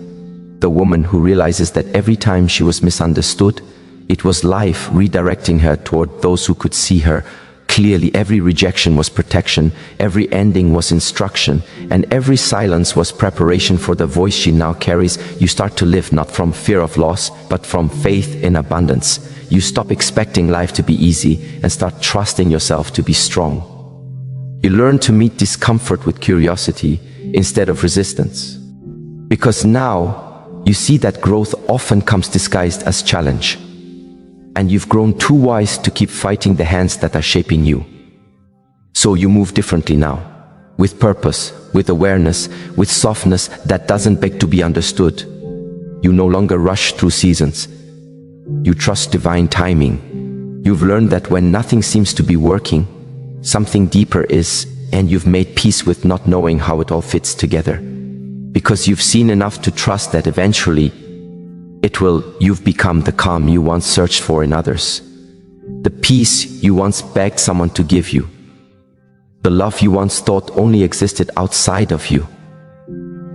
The woman who realizes that every time she was misunderstood, it was life redirecting her toward those who could see her clearly. Every rejection was protection, every ending was instruction, and every silence was preparation for the voice she now carries. You start to live not from fear of loss, but from faith in abundance. You stop expecting life to be easy and start trusting yourself to be strong. You learn to meet discomfort with curiosity instead of resistance. Because now you see that growth often comes disguised as challenge. And you've grown too wise to keep fighting the hands that are shaping you. So you move differently now, with purpose, with awareness, with softness that doesn't beg to be understood. You no longer rush through seasons. You trust divine timing. You've learned that when nothing seems to be working, something deeper is, and you've made peace with not knowing how it all fits together. Because you've seen enough to trust that eventually, you've become the calm you once searched for in others, the peace you once begged someone to give you, the love you once thought only existed outside of you.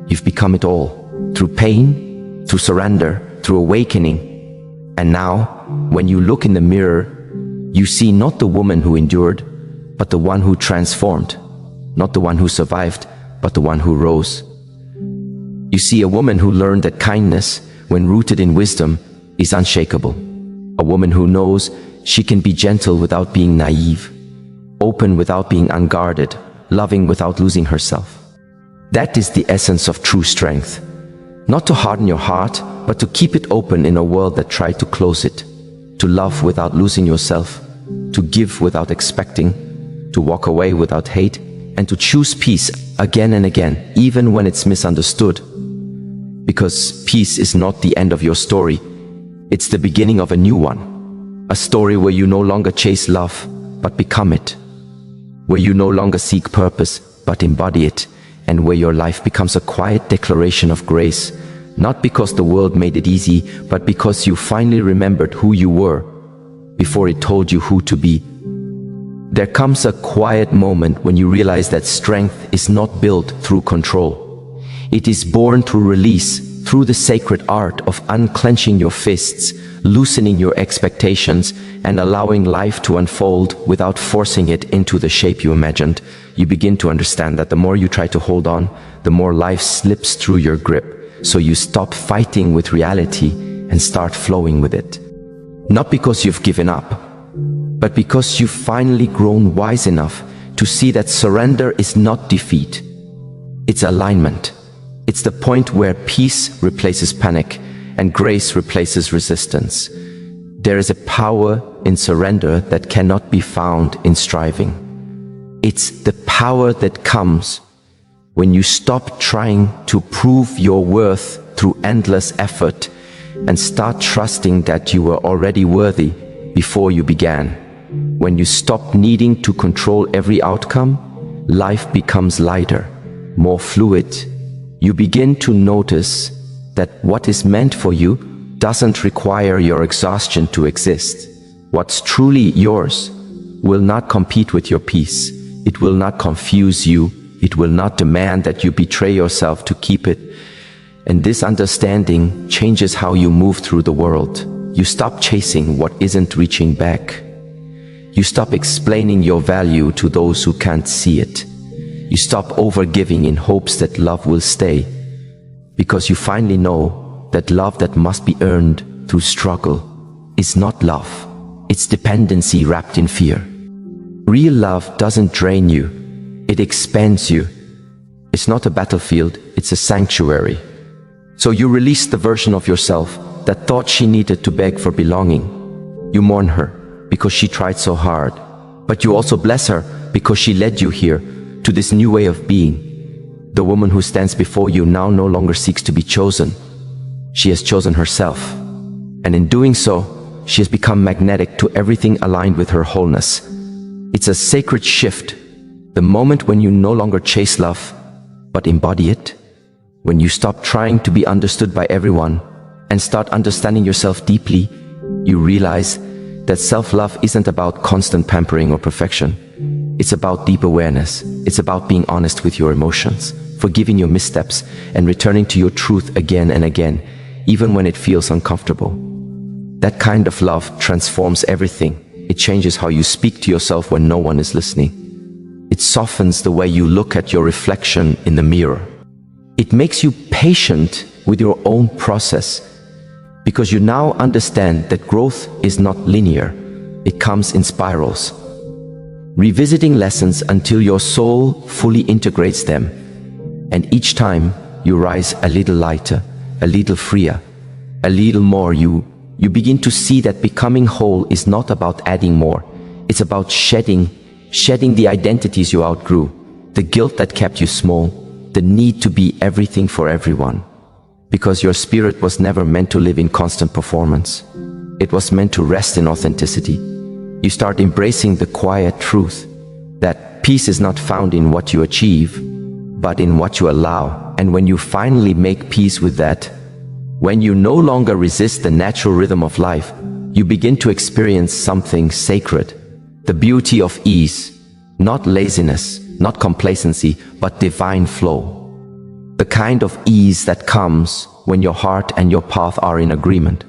You've become it all, through pain, through surrender, through awakening. And now, when you look in the mirror, you see not the woman who endured, but the one who transformed, not the one who survived, but the one who rose. You see a woman who learned that kindness, when rooted in wisdom, is unshakable. A woman who knows she can be gentle without being naive, open without being unguarded, loving without losing herself. That is the essence of true strength. Not to harden your heart, but to keep it open in a world that tried to close it. To love without losing yourself, to give without expecting, to walk away without hate, and to choose peace again and again, even when it's misunderstood. Because peace is not the end of your story, it's the beginning of a new one. A story where you no longer chase love, but become it. Where you no longer seek purpose, but embody it. And where your life becomes a quiet declaration of grace, not because the world made it easy, but because you finally remembered who you were, before it told you who to be. There comes a quiet moment when you realize that strength is not built through control. It is born through release, through the sacred art of unclenching your fists, loosening your expectations, and allowing life to unfold without forcing it into the shape you imagined. You begin to understand that the more you try to hold on, the more life slips through your grip. So you stop fighting with reality and start flowing with it. Not because you've given up, but because you've finally grown wise enough to see that surrender is not defeat. It's alignment. It's the point where peace replaces panic and grace replaces resistance. There is a power in surrender that cannot be found in striving. It's the power that comes when you stop trying to prove your worth through endless effort and start trusting that you were already worthy before you began. When you stop needing to control every outcome, life becomes lighter, more fluid. You begin to notice that what is meant for you doesn't require your exhaustion to exist. What's truly yours will not compete with your peace. It will not confuse you. It will not demand that you betray yourself to keep it. And this understanding changes how you move through the world. You stop chasing what isn't reaching back. You stop explaining your value to those who can't see it. You stop overgiving in hopes that love will stay, because you finally know that love that must be earned through struggle is not love. It's dependency wrapped in fear. Real love doesn't drain you, it expands you. It's not a battlefield, it's a sanctuary. So you release the version of yourself that thought she needed to beg for belonging. You mourn her because she tried so hard, but you also bless her because she led you here to this new way of being. The woman who stands before you now no longer seeks to be chosen. She has chosen herself. And in doing so, she has become magnetic to everything aligned with her wholeness. It's a sacred shift, the moment when you no longer chase love, but embody it. When you stop trying to be understood by everyone and start understanding yourself deeply, you realize that self-love isn't about constant pampering or perfection. It's about deep awareness. It's about being honest with your emotions, forgiving your missteps, and returning to your truth again and again, even when it feels uncomfortable. That kind of love transforms everything. It changes how you speak to yourself when no one is listening. It softens the way you look at your reflection in the mirror. It makes you patient with your own process, because you now understand that growth is not linear. It comes in spirals, revisiting lessons until your soul fully integrates them. And each time you rise a little lighter, a little freer, a little more, you begin to see that becoming whole is not about adding more. It's about shedding the identities you outgrew, the guilt that kept you small, the need to be everything for everyone. Because your spirit was never meant to live in constant performance. It was meant to rest in authenticity. You start embracing the quiet truth that peace is not found in what you achieve, but in what you allow. And when you finally make peace with that, when you no longer resist the natural rhythm of life, you begin to experience something sacred, the beauty of ease, not laziness, not complacency, but divine flow. The kind of ease that comes when your heart and your path are in agreement.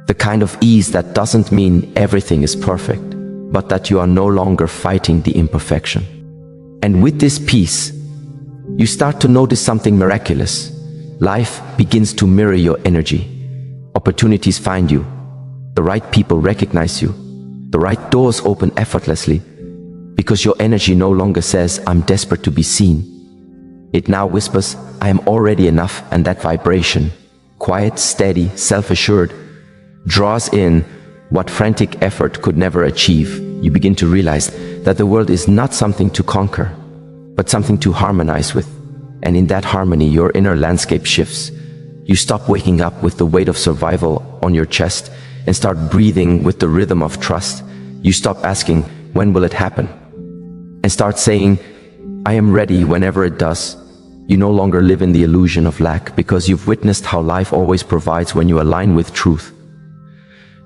The kind of ease that doesn't mean everything is perfect, but that you are no longer fighting the imperfection. And with this peace, you start to notice something miraculous. Life begins to mirror your energy. Opportunities find you. The right people recognize you. The right doors open effortlessly, because your energy no longer says, "I'm desperate to be seen." It now whispers, "I am already enough," and that vibration, quiet, steady, self-assured, draws in what frantic effort could never achieve. You begin to realize that the world is not something to conquer, but something to harmonize with. And in that harmony, your inner landscape shifts. You stop waking up with the weight of survival on your chest and start breathing with the rhythm of trust. You stop asking, "When will it happen?" and start saying, "I am ready whenever it does." You no longer live in the illusion of lack, because you've witnessed how life always provides when you align with truth.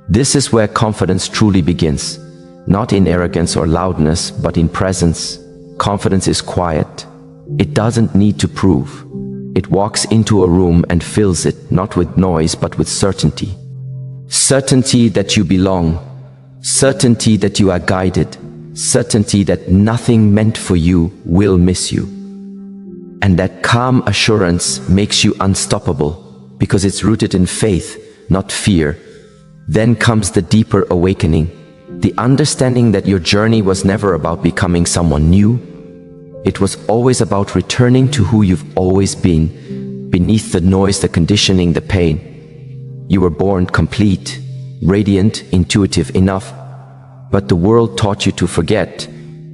This is where confidence truly begins, not in arrogance or loudness, but in presence. Confidence is quiet. It doesn't need to prove. It walks into a room and fills it, not with noise, but with certainty. Certainty that you belong. Certainty that you are guided. Certainty that nothing meant for you will miss you. And that calm assurance makes you unstoppable, because it's rooted in faith, not fear. Then comes the deeper awakening, the understanding that your journey was never about becoming someone new. It was always about returning to who you've always been, beneath the noise, the conditioning, the pain. You were born complete, radiant, intuitive enough, but the world taught you to forget.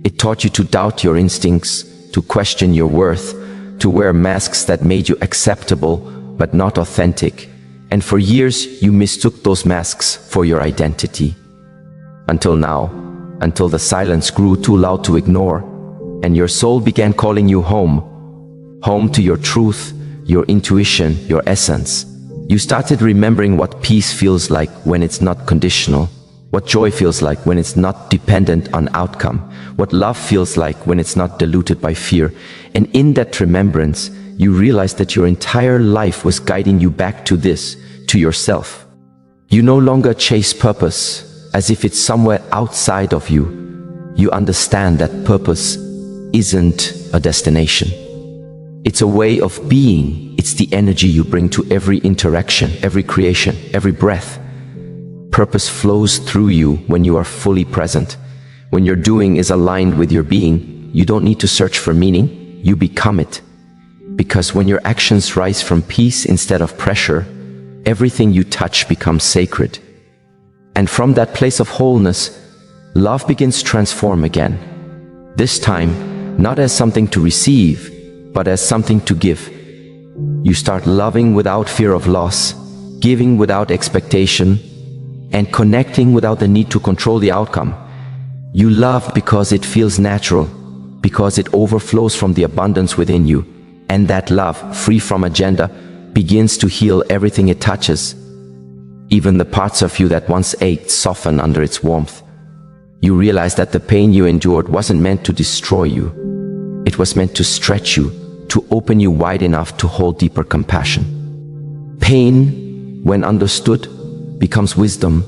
It taught you to doubt your instincts, to question your worth, to wear masks that made you acceptable but not authentic. And for years you mistook those masks for your identity. Until now, until the silence grew too loud to ignore, and your soul began calling you home. Home to your truth, your intuition, your essence. You started remembering what peace feels like when it's not conditional, what joy feels like when it's not dependent on outcome, what love feels like when it's not diluted by fear. And in that remembrance, you realize that your entire life was guiding you back to this, to yourself. You no longer chase purpose as if it's somewhere outside of you, You understand that purpose isn't a destination. It's a way of being. It's the energy you bring to every interaction, every creation, every breath. Purpose flows through you when you are fully present. When your doing is aligned with your being, you don't need to search for meaning, you become it. Because when your actions rise from peace instead of pressure, everything you touch becomes sacred. And from that place of wholeness, love begins to transform again. This time, not as something to receive, but as something to give. You start loving without fear of loss, giving without expectation, and connecting without the need to control the outcome. You love because it feels natural, because it overflows from the abundance within you. And that love, free from agenda, begins to heal everything it touches. Even the parts of you that once ached soften under its warmth. You realize that the pain you endured wasn't meant to destroy you. It was meant to stretch you, to open you wide enough to hold deeper compassion. Pain, when understood, becomes wisdom.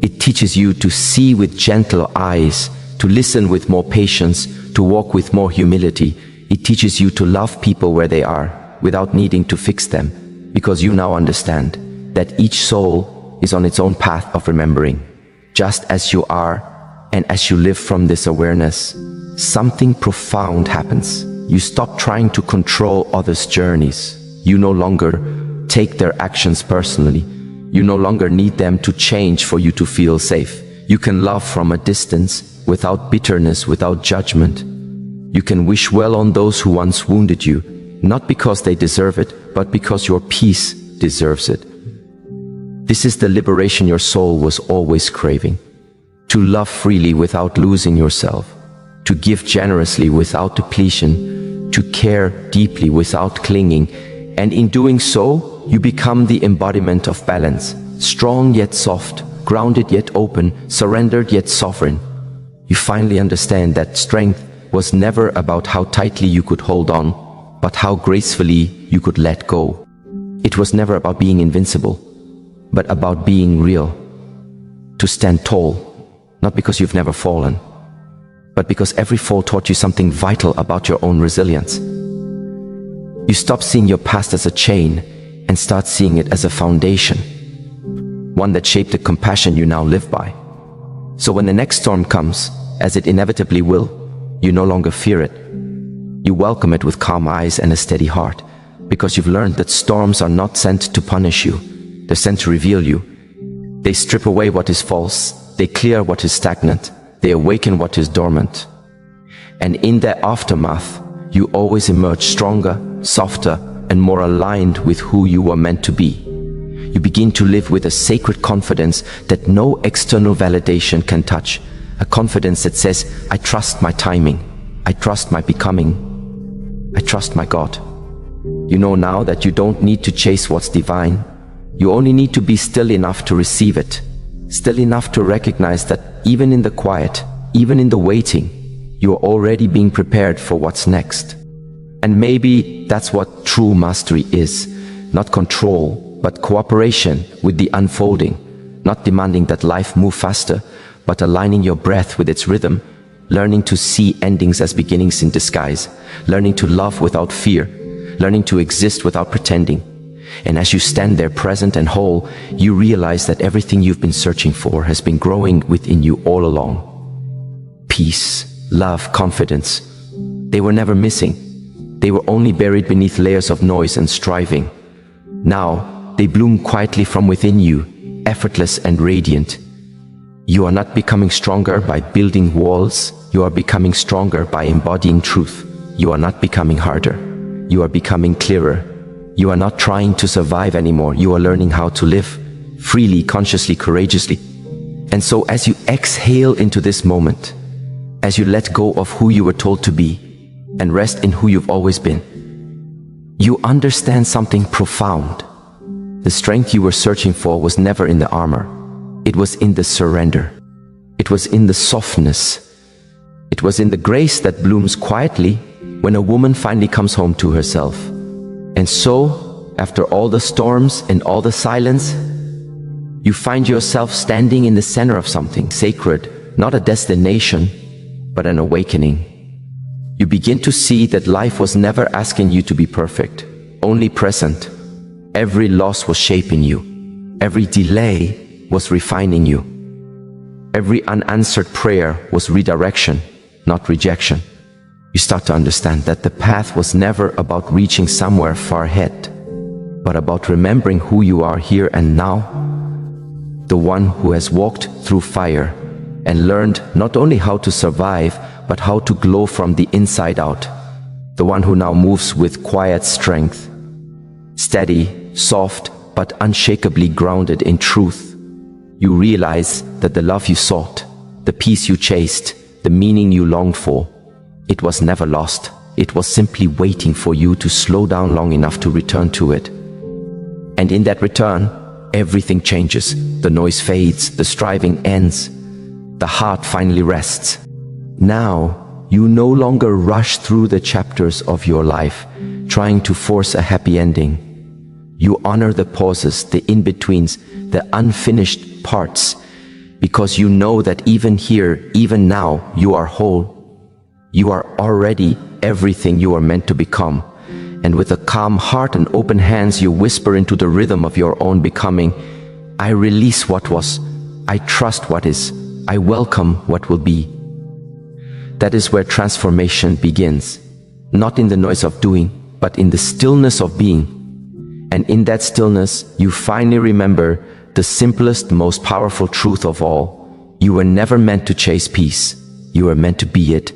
It teaches you to see with gentle eyes, to listen with more patience, to walk with more humility. It teaches you to love people where they are, without needing to fix them, because you now understand that each soul is on its own path of remembering. Just as you are, and as you live from this awareness, something profound happens. You stop trying to control others' journeys. You no longer take their actions personally. You no longer need them to change for you to feel safe. You can love from a distance, without bitterness, without judgment. You can wish well on those who once wounded you, not because they deserve it, but because your peace deserves it. This is the liberation your soul was always craving. To love freely without losing yourself. To give generously without depletion. To care deeply without clinging. And in doing so, you become the embodiment of balance. Strong yet soft, grounded yet open, surrendered yet sovereign. You finally understand that strength was never about how tightly you could hold on, but how gracefully you could let go. It was never about being invincible, but about being real. To stand tall, not because you've never fallen, but because every fall taught you something vital about your own resilience. You stop seeing your past as a chain and start seeing it as a foundation, one that shaped the compassion you now live by. So when the next storm comes, as it inevitably will, you no longer fear it. You welcome it with calm eyes and a steady heart, because you've learned that storms are not sent to punish you. They're sent to reveal you. They strip away what is false. They clear what is stagnant. They awaken what is dormant. And in their aftermath, you always emerge stronger, softer, and more aligned with who you were meant to be. You begin to live with a sacred confidence that no external validation can touch. A confidence that says, I trust my timing. I trust my becoming. I trust my God. You know now that you don't need to chase what's divine. You only need to be still enough to receive it. Still enough to recognize that even in the quiet, even in the waiting, you are already being prepared for what's next. And maybe that's what true mastery is. Not control, but cooperation with the unfolding. Not demanding that life move faster, but aligning your breath with its rhythm. Learning to see endings as beginnings in disguise. Learning to love without fear. Learning to exist without pretending. And as you stand there present and whole, you realize that everything you've been searching for has been growing within you all along. Peace, love, confidence. They were never missing. They were only buried beneath layers of noise and striving. Now, they bloom quietly from within you, effortless and radiant. You are not becoming stronger by building walls. You are becoming stronger by embodying truth. You are not becoming harder. You are becoming clearer. You are not trying to survive anymore. You are learning how to live freely, consciously, courageously. And so as you exhale into this moment, as you let go of who you were told to be and rest in who you've always been, you understand something profound. The strength you were searching for was never in the armor. It was in the surrender. It was in the softness. It was in the grace that blooms quietly when a woman finally comes home to herself. And so, after all the storms and all the silence, you find yourself standing in the center of something sacred, not a destination, but an awakening. You begin to see that life was never asking you to be perfect, only present. Every loss was shaping you. Every delay was refining you. Every unanswered prayer was redirection, not rejection. You start to understand that the path was never about reaching somewhere far ahead, but about remembering who you are here and now. The one who has walked through fire and learned not only how to survive, but how to glow from the inside out. The one who now moves with quiet strength, steady, soft, but unshakably grounded in truth. You realize that the love you sought, the peace you chased, the meaning you longed for, it was never lost. It was simply waiting for you to slow down long enough to return to it. And in that return, everything changes. The noise fades, the striving ends, the heart finally rests. Now, you no longer rush through the chapters of your life, trying to force a happy ending. You honor the pauses, the in-betweens, the unfinished parts, because you know that even here, even now, you are whole. You are already everything you are meant to become. And with a calm heart and open hands, you whisper into the rhythm of your own becoming, I release what was, I trust what is, I welcome what will be. That is where transformation begins, not in the noise of doing, but in the stillness of being. And in that stillness, you finally remember the simplest, most powerful truth of all. You were never meant to chase peace. You were meant to be it.